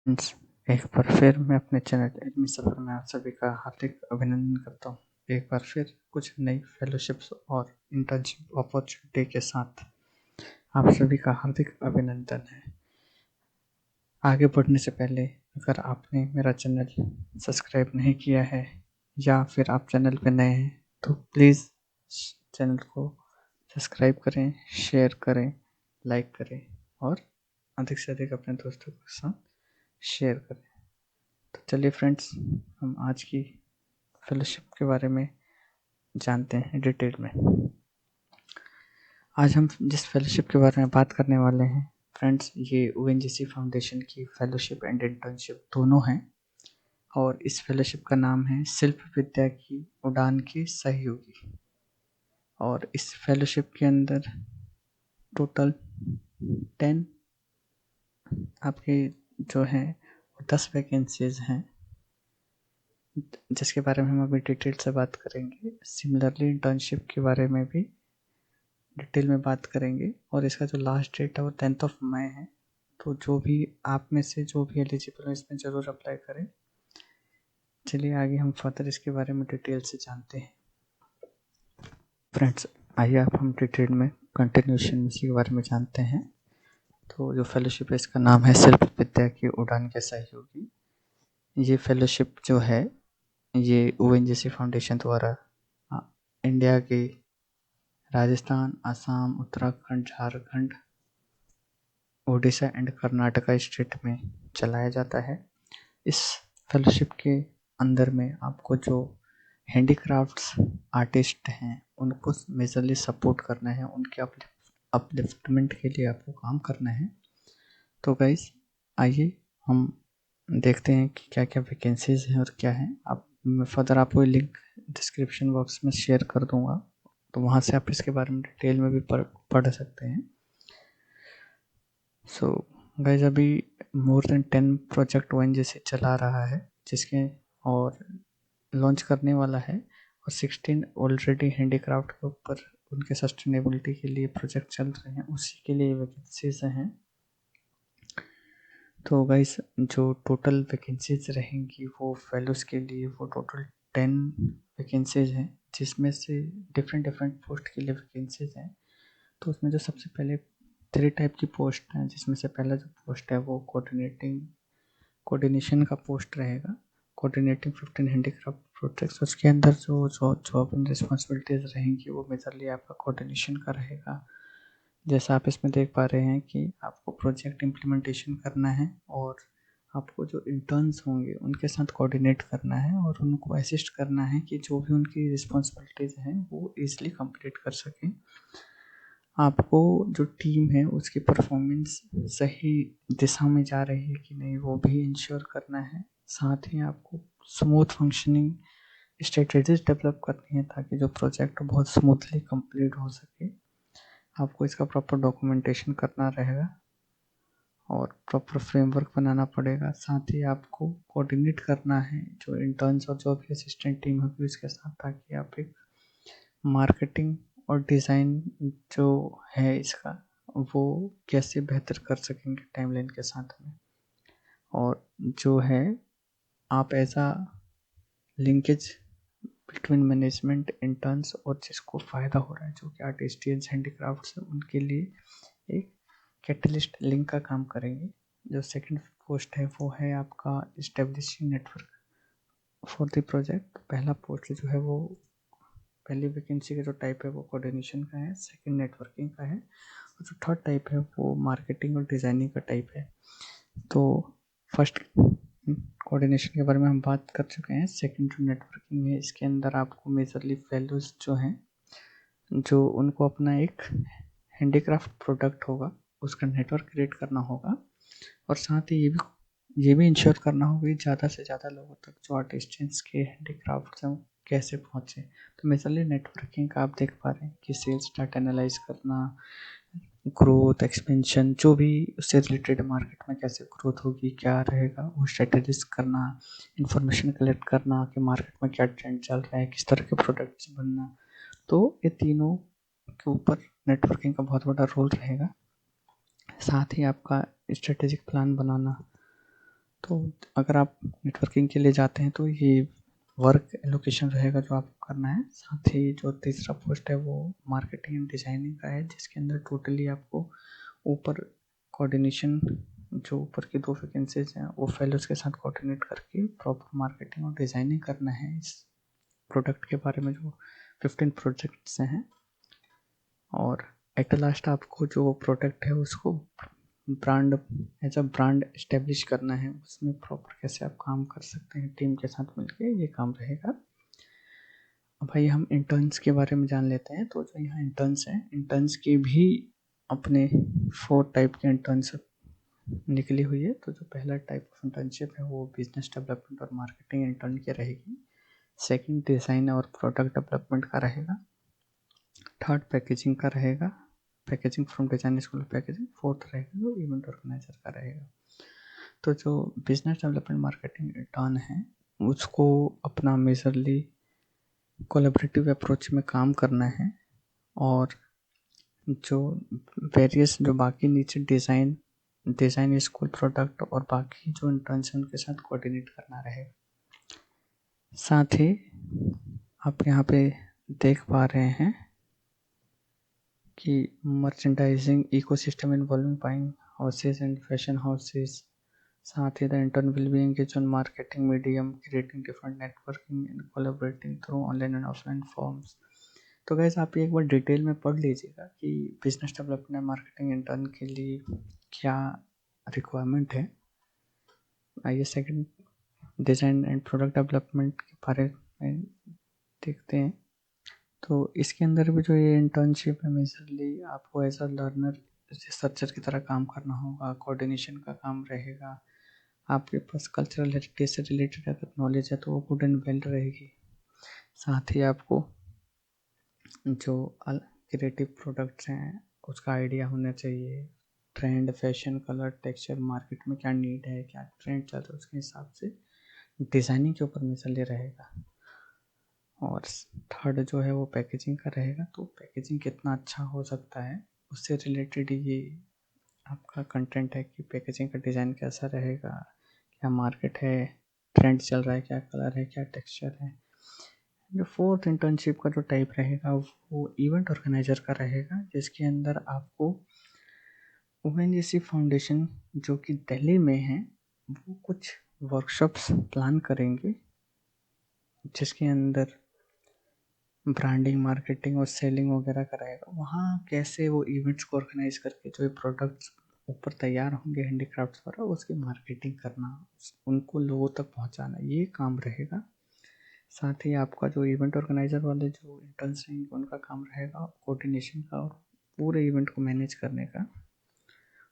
Friends, एक बार फिर मैं अपने चैनल इल्मी सफ़र में आप सभी का हार्दिक अभिनंदन करता हूँ। एक बार फिर कुछ नई फेलोशिप्स और इंटर्नशिप अपॉर्चुनिटी के साथ आप सभी का हार्दिक अभिनंदन है। आगे बढ़ने से पहले अगर आपने मेरा चैनल सब्सक्राइब नहीं किया है या फिर आप चैनल पर नए हैं तो प्लीज़ चैनल को सब्सक्राइब करें, शेयर करें, लाइक करें और अधिक से अधिक अपने दोस्तों के साथ शेयर करें। तो चलिए फ्रेंड्स, हम आज की फेलोशिप के बारे में जानते हैं डिटेल में। आज हम जिस फेलोशिप के बारे में बात करने वाले हैं फ्रेंड्स, ये ओएनजीसी फाउंडेशन की फेलोशिप एंड इंटर्नशिप दोनों हैं और इस फेलोशिप का नाम है शिल्प विद्या की उड़ान के सहयोगी। और इस फेलोशिप के अंदर टोटल 10 आपके जो हैं 10 वैकेंसीज हैं, जिसके बारे में हम अभी डिटेल से बात करेंगे। सिमिलरली इंटर्नशिप के बारे में भी डिटेल में बात करेंगे और इसका जो लास्ट डेट है वो 10 मई है। तो जो भी आप में से जो भी एलिजिबल है इसमें ज़रूर अप्लाई करें। चलिए आगे हम फर्दर इसके बारे में डिटेल से जानते हैं। फ्रेंड्स, आइए अब हम डिटेल में कंटिन्यूशन इसी के बारे में जानते हैं। तो जो फेलोशिप है इसका नाम है शिल्प विद्या की उड़ान के सहयोगी। ये फेलोशिप जो है ये ओएनजीसी फाउंडेशन द्वारा इंडिया के राजस्थान, असम, उत्तराखंड, झारखंड, ओडिशा एंड कर्नाटका स्टेट में चलाया जाता है। इस फेलोशिप के अंदर में आपको जो हैंडीक्राफ्ट्स आर्टिस्ट हैं उनको मेजरली सपोर्ट करना है, उनके अपलिफ्टमेंट के लिए आपको काम करना है। तो गाइस आइए हम देखते हैं कि क्या क्या वैकेंसीज हैं और क्या है। आप मैं फर्दर आपको लिंक डिस्क्रिप्शन बॉक्स में शेयर कर दूंगा, तो वहाँ से आप इसके बारे में डिटेल में भी पढ़ सकते हैं। सो गाइज अभी मोर देन 10 प्रोजेक्ट ओएनजीसी चला रहा है जिसके और लॉन्च करने वाला है, और 16 ऑलरेडी हैंडीक्राफ्ट के ऊपर उनके सस्टेनेबिलिटी के लिए प्रोजेक्ट चल रहे हैं, उसी के लिए वैकेंसीज हैं। तो गाइज जो टोटल वैकेंसीज रहेंगी वो फेलोज के लिए वो टोटल 10 वैकेंसीज हैं, जिसमें से डिफरेंट डिफरेंट पोस्ट के लिए वैकेंसीज हैं। तो उसमें जो सबसे पहले 3 टाइप की पोस्ट हैं, जिसमें से पहला जो पोस्ट है वो कोऑर्डिनेशन का पोस्ट रहेगा। कोऑर्डिनेटिंग 15 हैंडीक्राफ्ट प्रोजेक्ट्स, उसके अंदर जो जॉब एंड रिस्पॉन्सिबिलिटीज़ रहेंगी वो मेजरली आपका कोऑर्डिनेशन का रहेगा। जैसा आप इसमें देख पा रहे हैं कि आपको प्रोजेक्ट इम्प्लीमेंटेशन करना है और आपको जो इंटर्न्स होंगे उनके साथ कोऑर्डिनेट करना है और उनको असिस्ट करना है कि जो भी उनकी रिस्पॉन्सिबिलिटीज़ हैं वो ईजिली कंप्लीट कर सकें। आपको जो टीम है उसकी परफॉर्मेंस सही दिशा में जा रही है कि नहीं वो भी इंश्योर करना है। साथ ही आपको स्मूथ फंक्शनिंग स्ट्रेटजीज डेवलप करनी है ताकि जो प्रोजेक्ट बहुत स्मूथली कंप्लीट हो सके। आपको इसका प्रॉपर डॉक्यूमेंटेशन करना रहेगा और प्रॉपर फ्रेमवर्क बनाना पड़ेगा। साथ ही आपको कोऑर्डिनेट करना है जो इंटर्न्स और जो भी असिस्टेंट टीम होगी उसके साथ, ताकि आप एक मार्केटिंग और डिज़ाइन जो है इसका वो कैसे बेहतर कर सकेंगे टाइमलाइन के साथ में। और जो है आप ऐसा लिंकेज बिटवीन मैनेजमेंट, इंटर्न्स और जिसको फ़ायदा हो रहा है जो कि आर्टिस्टियंस हैंडीक्राफ्ट्स है उनके लिए एक कैटलिस्ट लिंक का काम करेंगे। जो सेकंड पोस्ट है वो है आपका establishing network for the project. पहला पोस्ट जो है वो पहली वैकेंसी का जो टाइप है वो कोऑर्डिनेशन का है, सेकंड नेटवर्किंग का है और जो थर्ड टाइप है वो मार्केटिंग और डिज़ाइनिंग का टाइप है। तो फर्स्ट कोऑर्डिनेशन के बारे में हम बात कर चुके हैं। सेकंड जो नेटवर्किंग है इसके अंदर आपको मेजरली फेलोज जो हैं जो उनको अपना एक हैंडीक्राफ्ट प्रोडक्ट होगा उसका नेटवर्क क्रिएट करना होगा, और साथ ही ये भी इंश्योर करना होगा कि ज़्यादा से ज़्यादा लोगों तक जो आर्टिस्टियंस के हैंडीक्राफ्ट हैं कैसे पहुँचे। तो मेजरली नेटवर्किंग का आप देख पा रहे हैं कि सेल्स डाटा एनालाइज करना, ग्रोथ एक्सपेंशन जो भी उससे रिलेटेड मार्केट में कैसे ग्रोथ होगी क्या रहेगा वो स्ट्रेटेजीज करना, इंफॉर्मेशन कलेक्ट करना कि मार्केट में क्या ट्रेंड चल रहा है, किस तरह के प्रोडक्ट्स बनना। तो ये तीनों के ऊपर नेटवर्किंग का बहुत बड़ा रोल रहेगा। साथ ही आपका स्ट्रेटेजिक प्लान बनाना, तो अगर आप नेटवर्किंग के लिए जाते हैं तो ये वर्क एलोकेशन रहेगा जो आपको करना है। साथ ही जो तीसरा पोस्ट है वो मार्केटिंग एंड डिज़ाइनिंग का है, जिसके अंदर टोटली आपको ऊपर कोऑर्डिनेशन, जो ऊपर की 2 वैकेंसीज हैं वो फेलोज के साथ कोऑर्डिनेट करके प्रॉपर मार्केटिंग और डिज़ाइनिंग करना है इस प्रोडक्ट के बारे में, जो 15 प्रोजेक्ट्स हैं। और एट लास्ट आपको जो प्रोडक्ट है उसको brand as a brand establish करना है, उसमें प्रॉपर कैसे आप काम कर सकते हैं टीम के साथ मिलके, ये काम रहेगा। अब भाई हम इंटर्न्स के बारे में जान लेते हैं। तो जो यहाँ इंटर्न्स हैं, इंटर्न्स की भी अपने 4 टाइप के इंटर्नशिप निकली हुई है। तो जो पहला टाइप ऑफ इंटर्नशिप है वो बिजनेस डेवलपमेंट और मार्केटिंग इंटर्न की रहेगी। सेकंड डिज़ाइन और प्रोडक्ट डेवलपमेंट का रहेगा। थर्ड पैकेजिंग का रहेगा, packaging from design school packaging. Fourth रहेगा जो इवेंट ऑर्गेनाइजर का रहेगा। तो जो बिजनेस डेवलपमेंट मार्केटिंग इंटर्न है उसको अपना मेजरली कोलैबोरेटिव अप्रोच में काम करना है, और जो वेरियस जो बाकी नीचे डिज़ाइन स्कूल प्रोडक्ट और बाकी जो इंटर्न्स हैं उनके साथ कोऑर्डिनेट करना रहेगा। साथ ही आप यहाँ पे देख पा रहे हैं कि merchandising ecosystem involving buying houses and fashion houses. साथ ही the intern will be engage on marketing medium, creating different networking and collaborating through online and offline forms. तो गाइस आप एक बार डिटेल में पढ़ लीजिएगा कि बिजनेस डेवलपमेंट मार्केटिंग इंटर्न के लिए क्या रिक्वायरमेंट है। आइए second design and product development के बारे में देखते हैं। तो इसके अंदर भी जो ये इंटर्नशिप है मेजरली आपको एज अ लर्नर रिसर्चर की तरह काम करना होगा, कोऑर्डिनेशन का काम रहेगा। आपके पास कल्चरल हेरिटेज से रिलेटेड अगर नॉलेज है तो वो गुड एंड वेल रहेगी। साथ ही आपको जो क्रिएटिव प्रोडक्ट्स हैं उसका आइडिया होना चाहिए। Trend, fashion, colour, texture, market में क्या नीड है, क्या ट्रेंड चल रहा है, उसके हिसाब से डिज़ाइनिंग के ऊपर मेजरली रहेगा। और थर्ड जो है वो पैकेजिंग का रहेगा। तो पैकेजिंग कितना अच्छा हो सकता है उससे रिलेटेड ये आपका कंटेंट है कि पैकेजिंग का डिज़ाइन कैसा रहेगा, क्या मार्केट है, ट्रेंड चल रहा है, क्या कलर है, क्या टेक्सचर है। जो फोर्थ इंटर्नशिप का जो टाइप रहेगा वो इवेंट ऑर्गेनाइजर का रहेगा, जिसके अंदर आपको ओएनजीसी फाउंडेशन जो कि दिल्ली में है वो कुछ वर्कशॉप्स प्लान करेंगे, जिसके अंदर ब्रांडिंग, मार्केटिंग और सेलिंग वगैरह कराएगा। वहाँ कैसे वो इवेंट्स को ऑर्गेनाइज करके जो प्रोडक्ट्स ऊपर तैयार होंगे हैंडीक्राफ्ट्स द्वारा उसकी मार्केटिंग करना, उनको लोगों तक पहुँचाना, ये काम रहेगा। साथ ही आपका जो इवेंट ऑर्गेनाइजर वाले जो इंटर्न्स रहेंगे उनका काम रहेगा कोऑर्डिनेशन का और पूरे इवेंट को मैनेज करने का।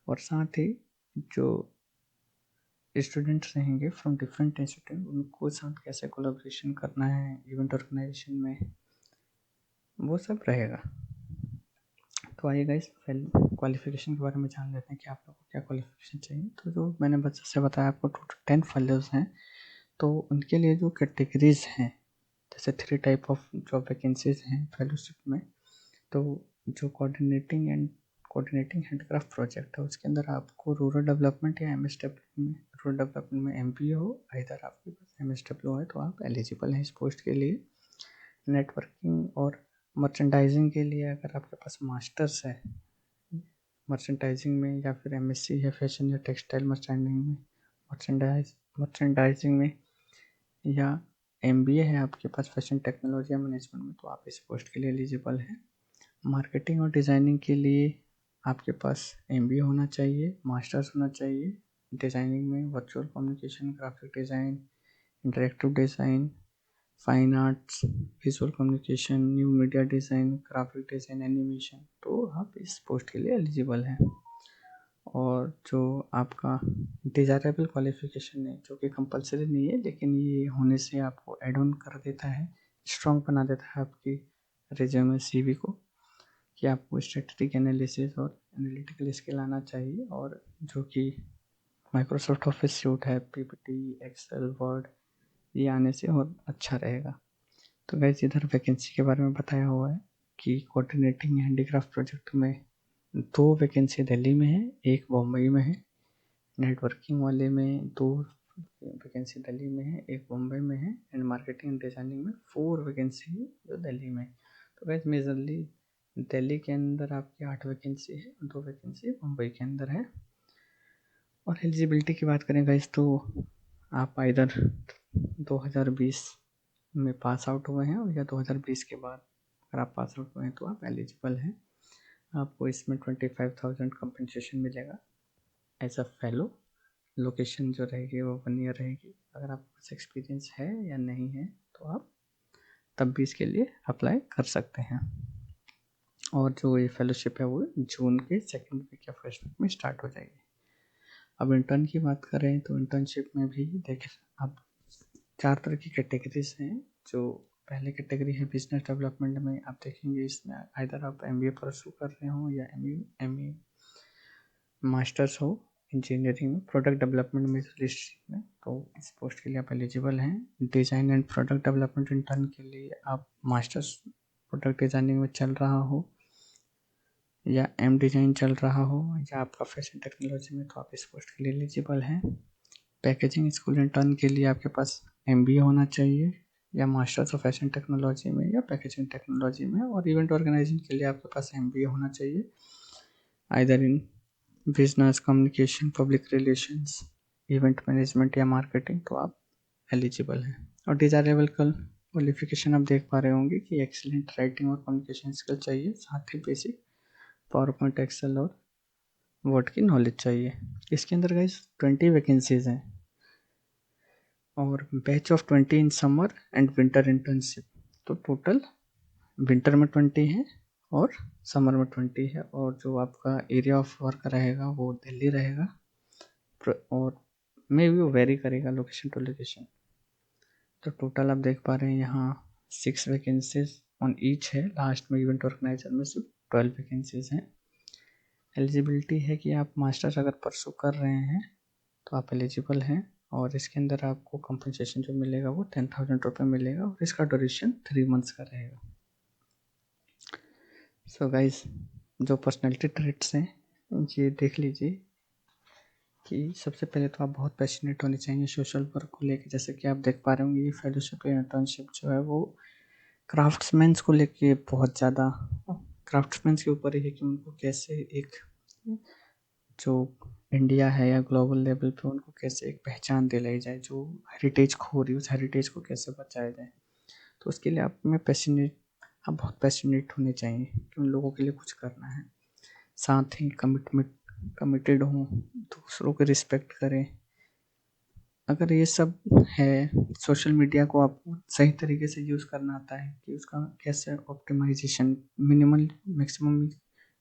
और साथ ही जो स्टूडेंट्स रहेंगे फ्रॉम डिफरेंट इंस्टीट्यूट उनको साथ कैसे कोलैबोरेशन करना है इवेंट ऑर्गेनाइजेशन में, वो सब रहेगा। तो आइए गाइस क्वालिफिकेशन के बारे में जान लेते हैं कि आप लोग को क्या क्वालिफिकेशन चाहिए। तो जो मैंने बच्चे से बताया आपको टोटल 10 फेलोज हैं। तो उनके लिए जो कैटेगरीज हैं, जैसे 3 टाइप ऑफ जॉब वैकेंसीज हैं फेलोशिप में। तो जो कोऑर्डिनेटिंग हैंडक्राफ्ट प्रोजेक्ट है उसके अंदर आपको रूरल डेवलपमेंट या एमएसडब्ल्यू में, रूरल डेवलपमेंट में एमपीए हो, इधर आपके पास एमएसडब्ल्यू है तो आप एलिजिबल हैं इस पोस्ट के लिए। नेटवर्किंग और मर्चेंडाइजिंग के लिए अगर आपके पास मास्टर्स है मर्चेंडाइजिंग में, या फिर एमएससी है फैशन या टेक्सटाइल मर्चेंडाइजिंग में, या एमबीए है आपके पास फैशन टेक्नोलॉजी या मैनेजमेंट में, तो आप इस पोस्ट के लिए एलिजिबल हैं। मार्केटिंग और डिज़ाइनिंग के लिए आपके पास एमबीए होना चाहिए, मास्टर्स होना चाहिए डिज़ाइनिंग में, virtual communication, graphic design, interactive design, fine arts, visual communication, new media design, graphic design, animation, तो आप इस पोस्ट के लिए एलिजिबल हैं। और जो आपका डिज़ायरेबल क्वालिफ़िकेशन है जो कि कंपलसरी नहीं है लेकिन ये होने से आपको ऐड ऑन कर देता है, स्ट्रॉन्ग बना देता है आपकी रिज्यूमे सीवी को, कि आपको स्ट्रेटेजिक एनालिसिस और एनालिटिकल स्किल आना चाहिए, और जो कि माइक्रोसॉफ्ट ऑफिस सूट है, पीपीटी, एक्सेल, वर्ड, ये आने से और अच्छा रहेगा। तो गाइस इधर वैकेंसी के बारे में बताया हुआ है कि कोऑर्डिनेटिंग हैंडीक्राफ्ट प्रोजेक्ट में 2 वैकेंसी दिल्ली में है, 1 बम्बई में है। नेटवर्किंग वाले में 2 वैकेंसी दिल्ली में है, एक बॉम्बे में है, एंड मार्केटिंग एंड डिज़ाइनिंग में 4 वैकेंसी है जो दिल्ली में। तो गाइस मेजरली दिल्ली के अंदर आपकी 8 वैकेंसी है, 2 वैकेंसी मुंबई के अंदर है। और एलिजिबिलिटी की बात करें गाइस तो आप इधर 2020 में पास आउट हुए हैं या 2020 के बाद अगर आप पास आउट हुए हैं तो आप एलिजिबल हैं। आपको इसमें 25,000 कंपनसेशन मिलेगा एज अ फेलो। लोकेशन जो रहेगी वो 1 ईयर रहेगी। अगर आपके पास एक्सपीरियंस है या नहीं है तो आप तब भी इसके लिए अप्लाई कर सकते हैं। और जो ये फेलोशिप है वो जून के सेकेंड वीक या फर्स्ट वीक में स्टार्ट हो जाएगी। अब इंटर्न की बात करें तो इंटर्नशिप में भी देखिए अब 4 तरह की कैटेगरीज हैं। जो पहले कैटेगरी है बिजनेस डेवलपमेंट में, आप देखेंगे इसमें आइदर आप MBA परस्यू कर रहे हो या ME मास्टर्स हो इंजीनियरिंग में, प्रोडक्ट डेवलपमेंट में लिस्ट में, तो इस पोस्ट के लिए आप एलिजिबल हैं। Design and product development intern के लिए आप मास्टर्स प्रोडक्ट डिज़ाइनिंग में चल रहा हो या डिज़ाइन चल रहा हो या आपका फैशन टेक्नोलॉजी में, तो आप इस पोस्ट के लिए एलिजिबल हैं। पैकेजिंग स्कूल इंटर्न के लिए आपके पास MBA होना चाहिए या मास्टर्स ऑफ फैशन टेक्नोलॉजी में या पैकेजिंग टेक्नोलॉजी में। और इवेंट ऑर्गेनाइजिंग के लिए आपके पास MBA होना चाहिए either in business communication, public relations, event management या मार्केटिंग, तो आप एलिजिबल हैं। और डिज़ायरेबल क्वालिफिकेशन आप देख पा रहे होंगे कि एक्सीलेंट राइटिंग और कम्युनिकेशन स्किल चाहिए, साथ ही बेसिक पावर पॉइंट, एक्सेल और वर्ड की नॉलेज चाहिए। इसके अंदर गाइस 20 वैकेंसीज हैं और batch of 20 in summer and winter internship. तो टोटल विंटर में 20 है और समर में 20 है। और जो आपका एरिया ऑफ वर्क रहेगा वो दिल्ली रहेगा और मे भी वो वेरी करेगा लोकेशन टू लोकेशन। तो टोटल आप देख पा रहे हैं यहाँ 6 वैकेंसीज ऑन ईच है। लास्ट में इवेंट ऑर्गेनाइजर में सिर्फ 12 वैकेंसीज हैं। एलिजिबिलिटी है कि आप मास्टर्स अगर परसू कर रहे हैं तो आप एलिजिबल हैं। और इसके अंदर आपको कंपनसेशन जो मिलेगा वो 10,000 रुपये मिलेगा और इसका ड्यूरेशन 3 मंथ्स का रहेगा। सो गाइस जो पर्सनैलिटी ट्रेट्स हैं ये देख लीजिए कि सबसे पहले तो आप बहुत पैशनेट होने चाहिए सोशल वर्क को लेके। जैसे कि आप देख पा रहे होंगे ये फेलोशिप या इंटर्नशिप जो है वो क्राफ्ट्समैन्स को लेके बहुत ज़्यादा क्राफ्ट्समैन्स के ऊपर ही है कि उनको कैसे एक जो इंडिया है या ग्लोबल लेवल पे उनको कैसे एक पहचान दिलाई जाए, जो हेरिटेज खो रही है उस हेरिटेज को कैसे बचाया जाए। तो उसके लिए आप बहुत पैशनेट होने चाहिए कि उन लोगों के लिए कुछ करना है। साथ ही कमिटेड हों, दूसरों को रिस्पेक्ट करें। अगर ये सब है, सोशल मीडिया को आपको सही तरीके से यूज़ करना आता है कि उसका कैसे ऑप्टिमाइजेशन मिनिमल मैक्सिमम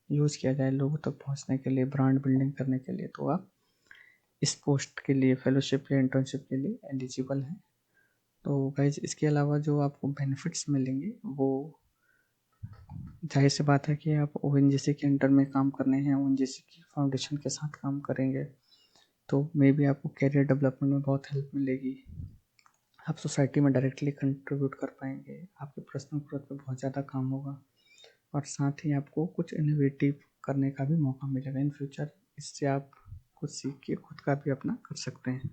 यूज़ किया जाए लोगों तक पहुंचने के लिए, ब्रांड बिल्डिंग करने के लिए, तो आप इस पोस्ट के लिए फेलोशिप या इंटर्नशिप के लिए एलिजिबल हैं। तो गाइज इसके अलावा जो आपको बेनिफिट्स मिलेंगे वो जाहिर सी बात है कि आप ONGC के अंडर में काम करने हैं, ONGC की फाउंडेशन के साथ काम करेंगे तो मे बी आपको कैरियर डेवलपमेंट में बहुत हेल्प मिलेगी। आप सोसाइटी में डायरेक्टली कंट्रीब्यूट कर पाएंगे, आपके पर्सनल ग्रोथ पे बहुत ज़्यादा काम होगा और साथ ही आपको कुछ इनोवेटिव करने का भी मौका मिलेगा इन फ्यूचर। इससे आप कुछ सीख के खुद का भी अपना कर सकते हैं।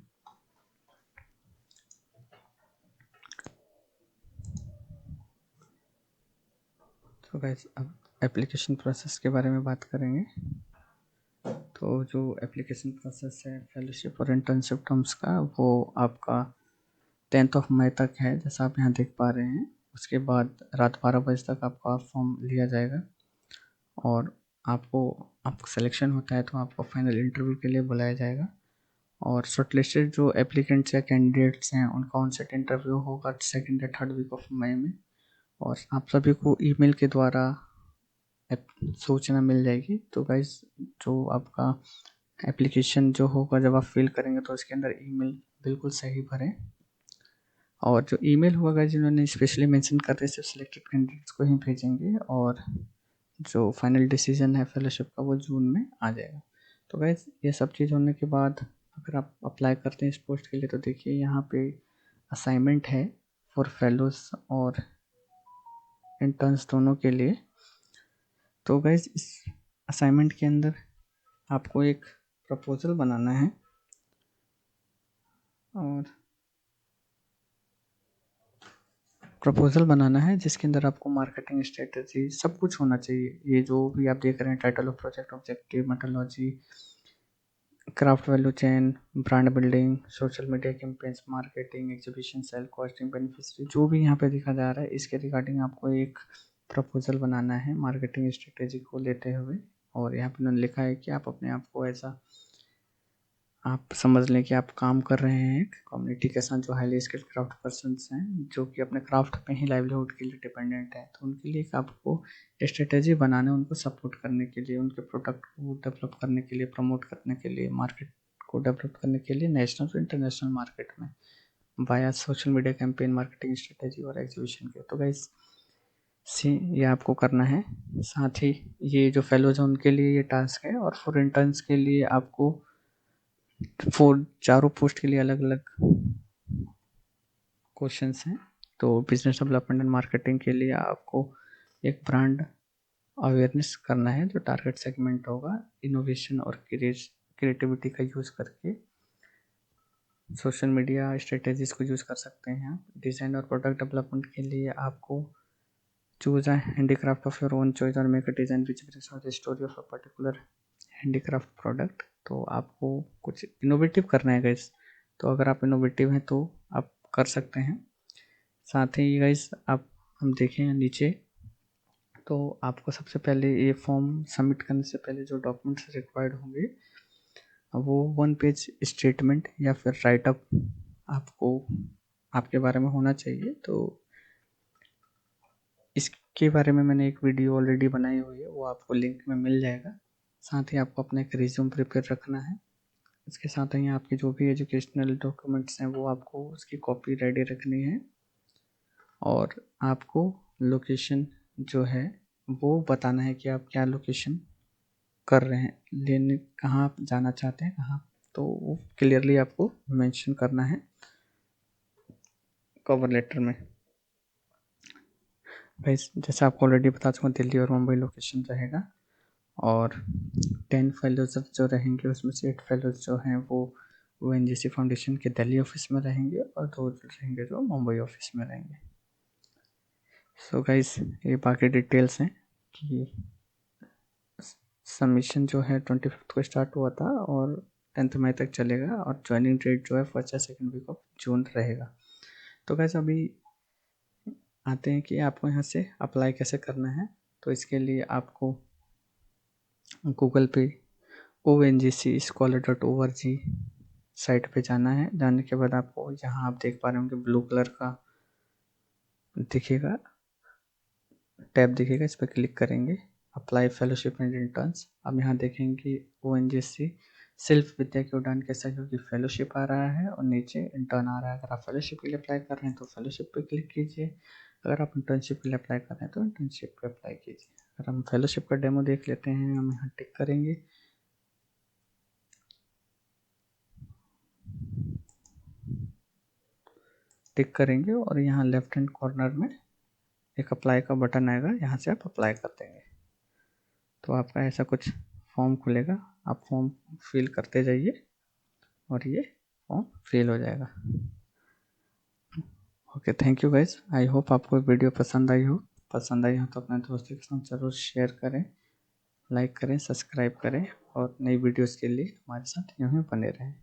तो गाइस अब एप्लीकेशन प्रोसेस के बारे में बात करेंगे। तो जो एप्लीकेशन प्रोसेस है फेलोशिप और इंटर्नशिप टर्म्स का वो आपका 10 मई तक है, जैसा आप यहाँ देख पा रहे हैं। उसके बाद रात 12 बजे तक आपका फॉर्म लिया जाएगा और आपको सिलेक्शन होता है तो आपको फाइनल इंटरव्यू के लिए बुलाया जाएगा। और शॉर्टलिस्टेड जो एप्लीकेंट्स या कैंडिडेट्स हैं उनका ऑनसाइट इंटरव्यू होगा 2nd या 3rd वीक ऑफ मई में। और आप सभी को ईमेल के द्वारा सूचना मिल जाएगी। तो गाइस जो आपका एप्लीकेशन जो होगा जब आप फिल करेंगे तो उसके अंदर ईमेल बिल्कुल सही भरें। और जो ईमेल होगा जिन्होंने स्पेशली मेंशन कर रहे सिर्फ सिलेक्टेड कैंडिडेट्स को ही भेजेंगे और जो फाइनल डिसीजन है फेलोशिप का वो जून में आ जाएगा। तो गाइस ये सब चीज़ होने के बाद अगर आप अप्लाई करते हैं इस पोस्ट के लिए तो देखिए यहाँ पे असाइनमेंट है फॉर फेलोज और इंटर्न्स दोनों के लिए। तो गाइस इस असाइनमेंट के अंदर आपको एक प्रपोजल बनाना है और प्रपोजल बनाना है जिसके अंदर आपको मार्केटिंग स्ट्रेटजी सब कुछ होना चाहिए। ये जो भी आप देख रहे हैं, title of project, objective, methodology, craft value chain, brand building, social media campaigns, marketing, exhibition, sale, costing, beneficiary, जो भी यहाँ पे दिखा जा रहा है इसके रिगार्डिंग आपको एक प्रपोजल बनाना है मार्केटिंग स्ट्रेटेजी को लेते हुए। और यहाँ पे उन्होंने लिखा है कि आप अपने आप को ऐसा आप समझ लें कि आप काम कर रहे हैं एक कम्युनिटी के साथ जो हाईली स्किल्ड क्राफ्ट पर्सन्स हैं, जो कि अपने क्राफ्ट पे ही लाइवलीहुड के लिए डिपेंडेंट है। तो उनके लिए आपको स्ट्रेटेजी बनाना है, उनको सपोर्ट करने के लिए, उनके प्रोडक्ट को डेवलप करने के लिए, प्रमोट करने के लिए, मार्केट को डेवलप करने के लिए नेशनल और इंटरनेशनल मार्केट में बाया social media campaign, marketing strategy और एग्जीबिशन के। तो गाइस ये आपको करना है। साथ ही ये जो फेलोज हैं उनके लिए ये टास्क है। और फॉर इंटर्न्स के लिए आपको चारों पोस्ट के लिए अलग अलग क्वेश्चंस हैं। तो बिजनेस डेवलपमेंट एंड मार्केटिंग के लिए आपको एक ब्रांड अवेयरनेस करना है जो टारगेट सेगमेंट होगा, इनोवेशन और क्रिएटिविटी का यूज़ करके सोशल मीडिया स्ट्रेटेजीज को यूज़ कर सकते हैं आप। डिज़ाइन और प्रोडक्ट डेवलपमेंट के लिए आपको choose a handicraft of your own choice और make a design which brings out the story of a particular handicraft product. तो आपको कुछ इनोवेटिव करना है गाइस। तो अगर आप इनोवेटिव हैं तो आप कर सकते हैं। साथ ही गाइस आप हम देखें नीचे, तो आपको सबसे पहले ये फॉर्म सबमिट करने से पहले जो डॉक्यूमेंट्स रिक्वायर्ड होंगे वो 1 पेज स्टेटमेंट या फिर राइटअप आपको आपके बारे में होना चाहिए। तो इसके बारे में मैंने एक वीडियो ऑलरेडी बनाई हुई है, वो आपको लिंक में मिल जाएगा। साथ ही आपको अपना एक रिज्यूम प्रिपेयर रखना है। इसके साथ ही आपके जो भी एजुकेशनल डॉक्यूमेंट्स हैं वो आपको उसकी कॉपी रेडी रखनी है। और आपको लोकेशन जो है वो बताना है कि आप क्या लोकेशन कर रहे हैं, लेने कहाँ आप जाना चाहते हैं, कहाँ। तो वो क्लियरली आपको मेंशन करना है कवर लेटर में। भाई जैसे आपको ऑलरेडी बता चुका, दिल्ली और मुंबई लोकेशन रहेगा। और 10 फेलोज जो रहेंगे उसमें से 8 फेलोज जो हैं वो ONGC फाउंडेशन के दिल्ली ऑफिस में रहेंगे और 2 रहेंगे जो मुंबई ऑफिस में रहेंगे। सो गाइस ये बाकी डिटेल्स हैं कि सबमिशन जो है 25 को स्टार्ट हुआ था और 10 मई तक चलेगा। और ज्वाइनिंग डेट जो है फर्स्ट या सेकेंड वीक ऑफ जून रहेगा। तो गाइस अभी आते हैं कि आपको यहाँ से अप्लाई कैसे करना है। तो इसके लिए आपको गूगल पे ONGC scholar.org साइट पे जाना है। जाने के बाद आपको यहाँ आप देख पा रहे होंगे ब्लू कलर का दिखेगा, टैब दिखेगा, इस पर क्लिक करेंगे, अप्लाई फेलोशिप एंड इंटर्न्स। अब यहाँ देखेंगे ONGC सेल्फ विद्या के उड़ान के सहयोगी फेलोशिप आ रहा है और नीचे इंटर्न आ रहा है। अगर आप फेलोशिप के लिए अप्लाई कर रहे हैं तो फेलोशिप पे क्लिक कीजिए, अगर आप इंटर्नशिप के लिए अप्लाई कर रहे हैं तो इंटर्नशिप पे अप्लाई कीजिए। अगर हम फेलोशिप का डेमो देख लेते हैं, हम यहाँ टिक करेंगे, टिक करेंगे और यहाँ लेफ्ट हैंड कॉर्नर में एक अप्लाई का बटन आएगा, यहाँ से आप अप्लाई कर देंगे। तो आपका ऐसा कुछ फॉर्म खुलेगा, आप फॉर्म फिल करते जाइए और ये फॉर्म फिल हो जाएगा। Okay, thank you guys. I hope आपको वीडियो पसंद आई हो। पसंद आई हो तो अपने दोस्तों के साथ ज़रूर शेयर करें, लाइक करें, सब्सक्राइब करें और नई वीडियोज़ के लिए हमारे साथ यूँ ही बने रहें।